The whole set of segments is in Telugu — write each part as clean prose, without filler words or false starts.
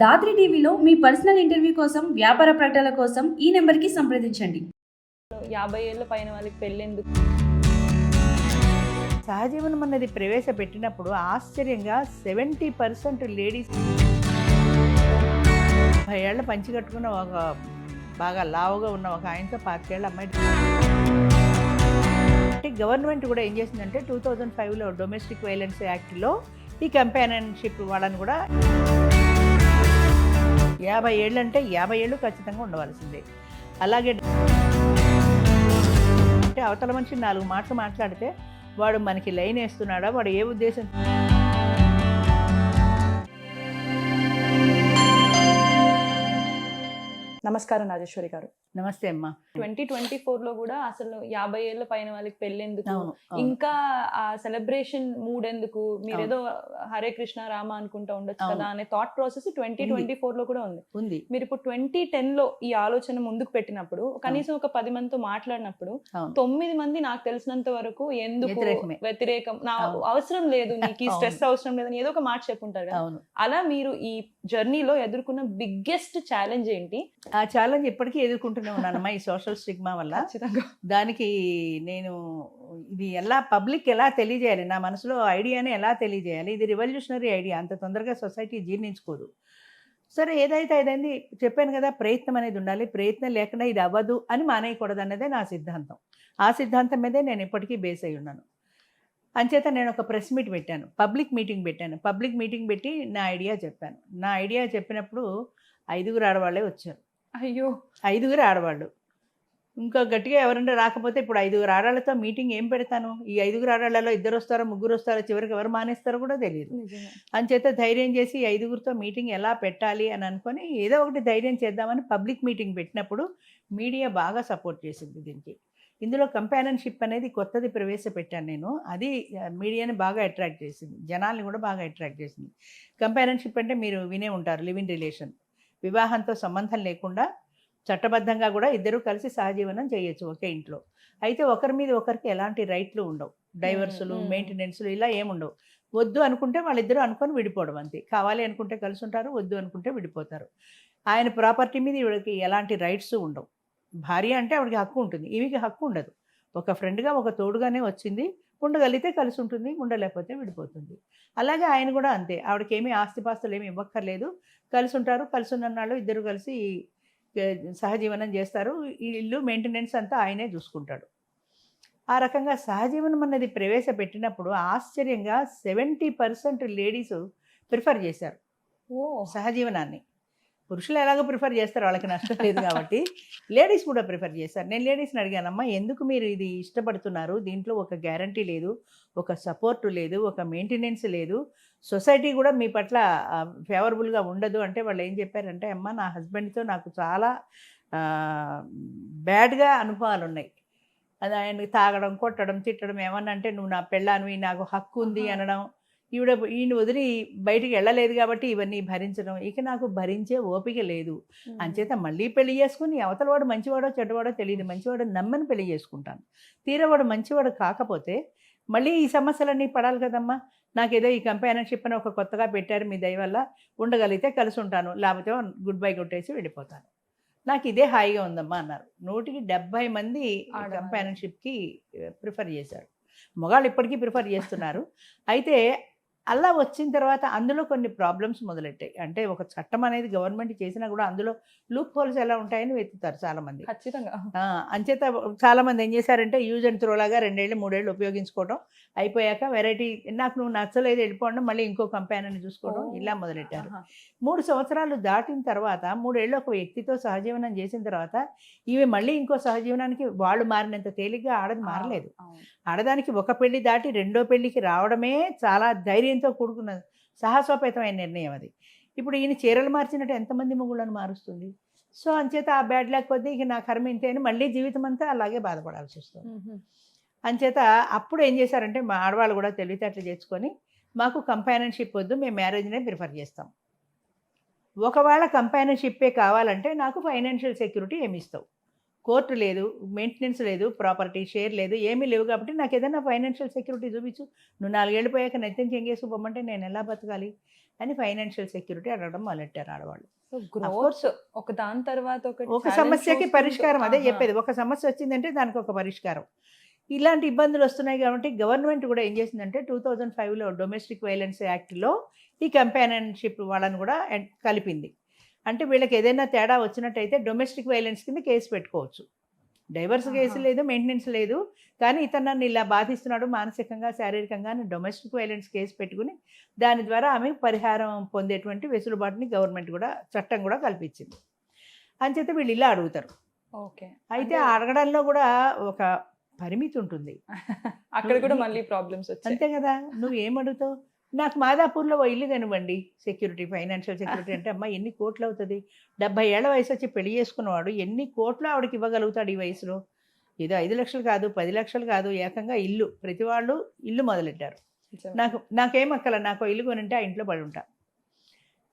దాత్రి టీవీలో మీ పర్సనల్ ఇంటర్వ్యూ కోసం, వ్యాపార ప్రకటనల కోసం ఈ నెంబర్కి సంప్రదించండి. 50 ఏళ్ల పైన వాళ్ళకి పెళ్ళెందుకు? సహజీవనం అన్నది ప్రవేశపెట్టినప్పుడు ఆశ్చర్యంగా 70% లేడీస్ 50 ఏళ్ల పంచి కట్టుకున్న ఒక బాగా లావుగా ఉన్న ఒక ఆయనతో 25 ఏళ్ల అమ్మాయి. అంటే గవర్నమెంట్ కూడా ఏం చేసిందంటే 2005లో డొమెస్టిక్ వైలెన్స్ యాక్ట్లో ఈ కంపానియన్షిప్ వాళ్ళని కూడా 50 ఏళ్ళు అంటే 50 ఏళ్ళు ఖచ్చితంగా ఉండవలసిందే. అలాగే అంటే అవతల మనిషి 4 మాటలు మాట్లాడితే వాడు మనకి లైన్ వేస్తున్నాడా, వాడు ఏ ఉద్దేశం. నమస్కారం రాజేశ్వరి గారు. నమస్తే అమ్మా. 2024లో కూడా అసలు 50 ఏళ్ల పైన వాళ్ళకి పెళ్ళెందుకు, అవును, అవును. ఇంకా ఆ సెలబ్రేషన్ మూడ్ ఎందుకు, మీరేదో హరే కృష్ణ రామ అనుకుంటా ఉండొచ్చు అవును. కదా అనే థాట్ ప్రాసెస్ 2024లో కూడా ఉంది. మీరు ఇప్పుడు 2010లో ఈ ఆలోచన ముందుకు పెట్టినప్పుడు కనీసం ఒక 10 మందితో మాట్లాడినప్పుడు అవును. 9 మంది నాకు తెలిసినంత వరకు ఎందుకు వ్యతిరేకమే. వ్యతిరేకం, నా అవును. అవసరం లేదు, నీకు ఈ అవును. స్ట్రెస్ అవసరం లేదని ఏదో ఒక మాట చెప్పుంటారు కదా. అవును. అలా మీరు ఈ జర్నీలో ఎదుర్కొన్న బిగ్గెస్ట్ ఛాలెంజ్ ఏంటి? ఆ ఛాలెంజ్ ఇప్పటికీ ఎదుర్కొంటూనే ఉన్నానమ్మా, ఈ సోషల్ స్టిగ్మా వల్ల. ఖచ్చితంగా. దానికి నేను ఇది పబ్లిక్ ఎలా తెలియజేయాలి, నా మనసులో ఐడియాని ఎలా తెలియజేయాలి, ఇది రివల్యూషనరీ ఐడియా, అంత తొందరగా సొసైటీ జీర్ణించుకోదు. సరే, ఏదైతే అదండి, చెప్పాను కదా, ప్రయత్నం అనేది ఉండాలి. ప్రయత్నం లేకుండా ఇది అవ్వదు అని మానేయకూడదు అన్నదే నా సిద్ధాంతం. ఆ సిద్ధాంతం మీదే నేను ఇప్పటికీ బేస్ అయి ఉన్నాను. అంచేత నేను ఒక ప్రెస్ మీట్ పెట్టాను, పబ్లిక్ మీటింగ్ పెట్టి నా ఐడియా చెప్పాను. నా ఐడియా చెప్పినప్పుడు 5 ఆడవాళ్ళే వచ్చారు. అయ్యో, 5 ఆడవాళ్ళు. ఇంకా గట్టిగా ఎవరైనా రాకపోతే ఇప్పుడు 5 ఆడవాళ్ళతో మీటింగ్ ఏం పెడతాను? ఈ 5 ఆడవాళ్ళలో 2 వస్తారో 3 వస్తారో, చివరికి ఎవరు మానేస్తారో కూడా తెలియదు. అంచేత ధైర్యం చేసి 5 మీటింగ్ ఎలా పెట్టాలి అని అనుకొని ఏదో ఒకటి ధైర్యం చేద్దామని పబ్లిక్ మీటింగ్ పెట్టినప్పుడు మీడియా బాగా సపోర్ట్ చేసింది దీనికి. ఇందులో కంపానియన్షిప్ అనేది కొత్తది ప్రవేశపెట్టాను నేను. అది మీడియాని బాగా అట్రాక్ట్ చేసింది, జనాల్ని కూడా బాగా అట్రాక్ట్ చేసింది. కంపానియన్షిప్ అంటే మీరు వినే ఉంటారు, లివ్ ఇన్ రిలేషన్. వివాహంతో సంబంధం లేకుండా చట్టబద్ధంగా కూడా ఇద్దరు కలిసి సహజీవనం చేయొచ్చు ఒకే ఇంట్లో. అయితే ఒకరి మీద ఒకరికి ఎలాంటి రైట్లు ఉండవు, డైవర్సులు, మెయింటెనెన్స్లు ఇలా ఏముండవు. వద్దు అనుకుంటే వాళ్ళిద్దరూ అనుకొని విడిపోవడం అంతే. కావాలి అనుకుంటే కలిసి ఉంటారు, వద్దు అనుకుంటే విడిపోతారు. ఆయన ప్రాపర్టీ మీద ఈవిడకి ఎలాంటి రైట్స్ ఉండవు. భార్య అంటే ఆవిడకి హక్కు ఉంటుంది, ఈవికి హక్కు ఉండదు. ఒక ఫ్రెండ్గా, ఒక తోడుగానే వచ్చింది, ఉండగలిగితే కలిసి ఉంటుంది, ఉండలేకపోతే విడిపోతుంది. అలాగే ఆయన కూడా అంతే, ఆవిడకి ఏమీ ఆస్తిపాస్తులు ఏమి ఇవ్వక్కర్లేదు, కలిసి ఉంటారు. కలిసి ఉన్నన్నాళ్ళు ఇద్దరు కలిసి సహజీవనం చేస్తారు. ఈ ఇల్లు మెయింటెనెన్స్ అంతా ఆయనే చూసుకుంటాడు. ఆ రకంగా సహజీవనం అన్నది ప్రవేశపెట్టినప్పుడు ఆశ్చర్యంగా 70% లేడీస్ ప్రిఫర్ చేశారు సహజీవనాన్ని. పురుషులు ఎలాగో ప్రిఫర్ చేస్తారు, వాళ్ళకి నష్టం లేదు కాబట్టి లేడీస్ కూడా ప్రిఫర్ చేశారు. నేను లేడీస్ని అడిగానమ్మా, ఎందుకు మీరు ఇది ఇష్టపడుతున్నారు? దీంట్లో ఒక గ్యారంటీ లేదు, ఒక సపోర్టు లేదు, ఒక మెయింటెనెన్స్ లేదు, సొసైటీ కూడా మీ పట్ల ఫేవరబుల్గా ఉండదు అంటే వాళ్ళు ఏం చెప్పారంటే, అమ్మ నా హస్బెండ్తో నాకు చాలా బ్యాడ్గా అనుభవాలు ఉన్నాయి. అది ఆయనకి తాగడం, కొట్టడం, తిట్టడం, ఏమన్నా అంటే నువ్వు నా పెళ్ళానివి, నాకు హక్కు ఉంది అనడం, ఈయన వదిలి బయటికి వెళ్ళలేదు కాబట్టి ఇవన్నీ భరించడం, ఇక నాకు భరించే ఓపిక లేదు. అంచేత మళ్ళీ పెళ్లి చేసుకుని అవతల వాడు మంచివాడో చెడ్డవాడో తెలియదు, మంచివాడు నమ్మని పెళ్లి చేసుకుంటాను. తీరవాడు మంచివాడు కాకపోతే మళ్ళీ ఈ సమస్యలన్నీ పడాలి కదమ్మా. నాకేదో ఈ కంపానియన్షిప్ అని ఒక కొత్తగా పెట్టారు, మీ దయ వల్ల ఉండగలిగితే కలిసి ఉంటాను, లేకపోతే గుడ్ బై కొట్టేసి వెళ్ళిపోతాను, నాకు ఇదే హాయిగా ఉందమ్మా అన్నారు. 100కి 70 మంది కంపానియన్షిప్కి ప్రిఫర్ చేశారు. మగాళ్ళు ఇప్పటికీ ప్రిఫర్ చేస్తున్నారు. అయితే అలా వచ్చిన తర్వాత అందులో కొన్ని ప్రాబ్లమ్స్ మొదలెట్టాయి. అంటే ఒక చట్టం అనేది గవర్నమెంట్ చేసినా కూడా అందులో లూప్ హోల్స్ ఎలా ఉంటాయని వెతుకుతారు చాలామంది. ఖచ్చితంగా. అంచేత చాలామంది ఏం చేశారంటే యూజ్ అండ్ త్రోలాగా 2 ఏళ్ళు 3 ఏళ్ళు ఉపయోగించుకోవడం, అయిపోయాక వెరైటీ నాకు నువ్వు నచ్చలేదు వెళ్ళిపోవడం, మళ్ళీ ఇంకో కంపానియన్ని చూసుకోవడం, ఇలా మొదలెట్టారు. 3 సంవత్సరాలు దాటిన తర్వాత 3 ఏళ్ళు ఒక వ్యక్తితో సహజీవనం చేసిన తర్వాత ఇవి మళ్ళీ ఇంకో సహజీవనానికి వాళ్ళు మారినంత తేలిగ్గా ఆడది మారలేదు. ఆడదానికి ఒక పెళ్లి దాటి రెండో పెళ్లికి రావడమే చాలా ధైర్యంతో కూడుకున్న సాహసోపేతమైన నిర్ణయం అది. ఇప్పుడు ఈయన చీరలు మార్చినట్టు ఎంతమంది మొగుళ్ళను మారుస్తుంది? సో అంచేత ఆ బ్యాడ్ లక్ కొద్దీ ఇక నా కర్మ ఇంతే అని మళ్ళీ జీవితం అంతా అలాగే బాధపడాల్సి వస్తుంది. అంచేత అప్పుడు ఏం చేశారంటే మా ఆడవాళ్ళు కూడా తెలివితేటలు చేసుకొని, మాకు కంపానియన్షిప్ వద్దు, మేము మ్యారేజ్నే ప్రిఫర్ చేస్తాం. ఒకవేళ కంపానియన్షిప్పే కావాలంటే నాకు ఫైనాన్షియల్ సెక్యూరిటీ ఏమి ఇస్తావు, కోర్టు లేదు, మెయింటెనెన్స్ లేదు, ప్రాపర్టీ షేర్ లేదు, ఏమీ లేవు. కాబట్టి నాకు ఏదైనా ఫైనాన్షియల్ సెక్యూరిటీ చూపించు. నువ్వు 4 ఏళ్ళు పోయాక నెత్తిన చెంగేసుకు పొమ్మంటే నేను ఎలా బతకాలి అని ఫైనాన్షియల్ సెక్యూరిటీ అడగడం మొదలెట్టారు ఆడవాళ్ళు. గ్రోత్ ఒక దాని తర్వాత ఒక సమస్యకి పరిష్కారం అదే చెప్పేది. ఒక సమస్య వచ్చిందంటే దానికి ఒక పరిష్కారం. ఇలాంటి ఇబ్బందులు వస్తున్నాయి కాబట్టి గవర్నమెంట్ కూడా ఏం చేసిందంటే 2005లో డొమెస్టిక్ వైలెన్స్ యాక్ట్లో ఈ కంపానియన్షిప్ వాళ్ళని కూడా కలిపింది. అంటే వీళ్ళకి ఏదైనా తేడా వచ్చినట్టయితే డొమెస్టిక్ వైలెన్స్ కింద కేసు పెట్టుకోవచ్చు. డైవర్స్ కేసు లేదు, మెయింటెనెన్స్ లేదు, కానీ ఇతను నన్ను ఇలా బాధిస్తున్నాడు మానసికంగా, శారీరకంగా అని డొమెస్టిక్ వైలెన్స్ కేసు పెట్టుకుని దాని ద్వారా ఆమె పరిహారం పొందేటువంటి వెసులుబాటుని గవర్నమెంట్ కూడా చట్టం కూడా కల్పించింది. అంచేత వీళ్ళు ఇలా అడుగుతారు. ఓకే, అయితే అడగడంలో కూడా ఒక పరిమితి ఉంటుంది. అక్కడ కూడా మళ్ళీ ప్రాబ్లమ్స్ వచ్చాయి. అంతే కదా, నువ్వు ఏమడుగుతావు? నాకు మాదాపూర్లో ఓ ఇల్లు కనివ్వండి సెక్యూరిటీ, ఫైనాన్షియల్ సెక్యూరిటీ అంటే అమ్మ ఎన్ని కోట్లు అవుతుంది? 70 ఏళ్ల వయసు వచ్చి పెళ్లి చేసుకున్నవాడు ఎన్ని కోట్లు ఆవిడకి ఇవ్వగలుగుతాడు ఈ వయసులో? ఏదో 5 లక్షలు కాదు, 10 లక్షలు కాదు, ఏకంగా ఇల్లు. ప్రతి వాళ్ళు ఇల్లు మొదలెట్టారు. నాకేమక్కల, నాకు ఇల్లు కొనింటే ఆ ఇంట్లో పడి ఉంటా.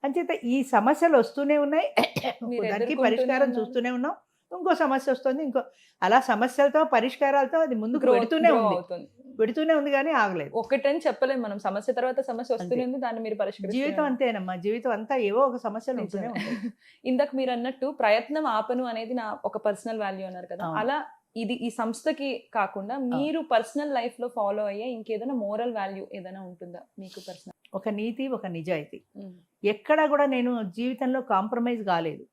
అంచేత ఈ సమస్యలు వస్తూనే ఉన్నాయి, దానికి పరిష్కారం చూస్తూనే ఉన్నాం. ఇంకో సమస్య వస్తుంది, ఇంకో అలా సమస్యలతో పరిష్కారాలతో అది ముందుకు పెడుతూనే ఉంది కానీ ఆగలేదు. ఒకటని చెప్పలేము మనం, సమస్య తర్వాత సమస్య వస్తూనే ఉంది, దాన్ని మీరు పరిష్కరిస్తారు. జీవితం అంతేనమ్మా, జీవితం అంతా ఏవో ఒక సమస్యలు ఉంటూనే ఉంటాయి. ఇందాక మీరు అన్నట్టు ప్రయత్నం ఆపను అనేది నా ఒక పర్సనల్ వాల్యూ అన్నారు కదా, అలా ఇది ఈ సంస్థకి కాకుండా మీరు పర్సనల్ లైఫ్ లో ఫాలో అయ్యే ఇంకేదైనా మోరల్ వాల్యూ ఏదైనా ఉంటుందా మీకు పర్సనల్? ఒక నీతి, ఒక నిజాయితీ. ఎక్కడా కూడా నేను జీవితంలో కాంప్రమైజ్ కాలేదు.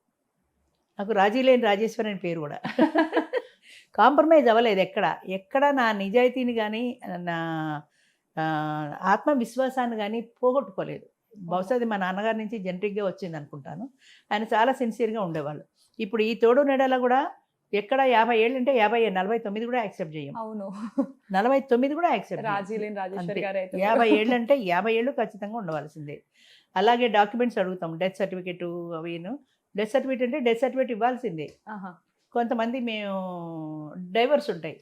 నాకు రాజీ లేని రాజేశ్వరి అని పేరు కూడా. కాంప్రమైజ్ అవ్వలేదు ఎక్కడ నా నిజాయితీని కానీ నా ఆత్మవిశ్వాసాన్ని కానీ పోగొట్టుకోలేదు. బహుశా అది మా నాన్నగారి నుంచి జెనరిక్గా వచ్చింది అనుకుంటాను. ఆయన చాలా సిన్సియర్గా ఉండేవాళ్ళు. ఇప్పుడు ఈ తోడు నెడల కూడా ఎక్కడ 50 ఏళ్ళు అంటే 49 కూడా యాక్సెప్ట్ చేయం. అవును, 49 కూడా యాక్సెప్ట్. 50 ఏళ్ళు అంటే 50 ఏళ్ళు ఖచ్చితంగా ఉండవలసిందే. అలాగే డాక్యుమెంట్స్ అడుగుతాం, డెత్ సర్టిఫికేట్ అవిను. డెత్ సర్టిఫికేట్ అంటే డెత్ సర్టిఫికేట్ ఇవ్వాల్సిందే. కొంతమంది మేము డైవర్స్ ఉంటాయి,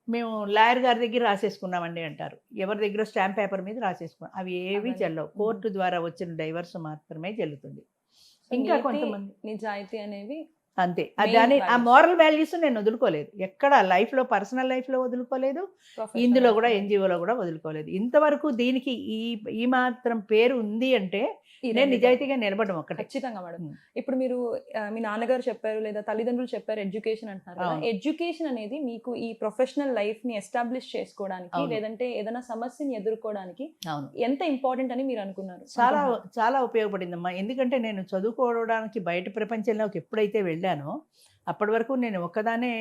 మేము లాయర్ గారి దగ్గర రాసేసుకున్నామండి అంటారు. ఎవరి దగ్గర స్టాంప్ పేపర్ మీద రాసేసుకున్నాం, అవి ఏవి చెల్లవు. కోర్టు ద్వారా వచ్చిన డైవర్స్ మాత్రమే చెల్లుతుంది. ఇంకా కొంతమంది నిజాయితీ అనేవి అంతే. దాని ఆ మోరల్ వాల్యూస్ నేను వదులుకోలేదు ఎక్కడ లైఫ్లో, పర్సనల్ లైఫ్లో వదులుకోలేదు, ఇందులో కూడా ఎన్జిఓలో కూడా వదులుకోలేదు. ఇంతవరకు దీనికి ఈ మాత్రం పేరు ఉంది అంటే నేను నిజాయితీగా నిలబడడం ఒకటి. ఖచ్చితంగా మేడం. ఇప్పుడు మీరు మీ నాన్నగారు చెప్పారు లేదా తల్లిదండ్రులు చెప్పారు ఎడ్యుకేషన్ అంటున్నారు కదా, ఎడ్యుకేషన్ అనేది మీకు ఈ ప్రొఫెషనల్ లైఫ్ ని ఎస్టాబ్లిష్ చేసుకోవడానికి లేదంటే ఏదైనా సమస్యని ఎదుర్కోవడానికి ఎంత ఇంపార్టెంట్ అని మీరు అనుకున్నారు? చాలా చాలా ఉపయోగపడిందమ్మా. ఎందుకంటే నేను చదువుకోవడానికి బయట ప్రపంచంలోకి ఎప్పుడైతే వెళ్ళానో అప్పటి వరకు నేను ఒక్కదానే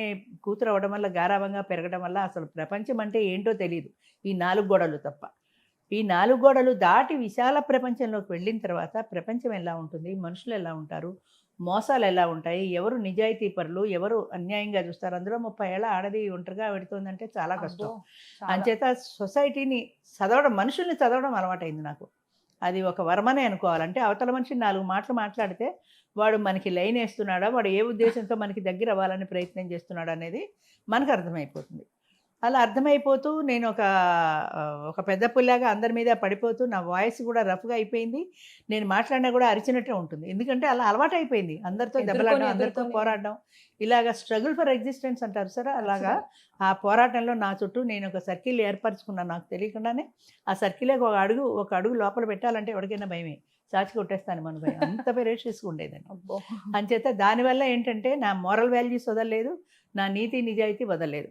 కూతురు అవ్వడం వల్ల, గారాభంగా పెరగడం వల్ల అసలు ప్రపంచం అంటే ఏంటో తెలియదు, ఈ 4 గోడలు తప్ప. ఈ 4 గోడలు దాటి విశాల ప్రపంచంలోకి వెళ్ళిన తర్వాత ప్రపంచం ఎలా ఉంటుంది, మనుషులు ఎలా ఉంటారు, మోసాలు ఎలా ఉంటాయి, ఎవరు నిజాయితీ పరులు, ఎవరు అన్యాయంగా చూస్తారు. అందులో 30 ఏళ్ళ ఆడది ఒంటరిగా పెడుతుందంటే చాలా కష్టం. అంచేత సొసైటీని చదవడం, మనుషుల్ని చదవడం అలవాటైంది నాకు. అది ఒక వరమనే అనుకోవాలంటే అవతల మనిషి 4 మాటలు మాట్లాడితే వాడు మనకి లైన్ వేస్తున్నాడా, వాడు ఏ ఉద్దేశంతో మనకి దగ్గర అవ్వాలని ప్రయత్నం చేస్తున్నాడు అనేది మనకు అర్థమైపోతుంది. అలా అర్థమైపోతూ నేను ఒక పెద్ద పుల్లాగా అందరి మీద పడిపోతూ నా వాయిస్ కూడా రఫ్గా అయిపోయింది. నేను మాట్లాడినా కూడా అరిచినట్టే ఉంటుంది. ఎందుకంటే అలా అలవాటు అయిపోయింది, అందరితో దెబ్బలాడడం, అందరితో పోరాడడం, ఇలాగా స్ట్రగుల్ ఫర్ ఎగ్జిస్టెన్స్ అంటారు సరే, అలాగా ఆ పోరాటంలో నా చుట్టూ నేను ఒక సర్కిల్ ఏర్పరచుకున్నాను నాకు తెలియకుండానే. ఆ సర్కిల్కి ఒక అడుగు లోపల పెట్టాలంటే ఎవరికైనా భయమే, చాచి కొట్టేస్తాను మన భయం, అంత పెరేషియస్గా ఉండేదని. అంచేత దానివల్ల ఏంటంటే నా మోరల్ వాల్యూస్ వదలలేదు, నా నీతి నిజాయితీ వదలలేదు.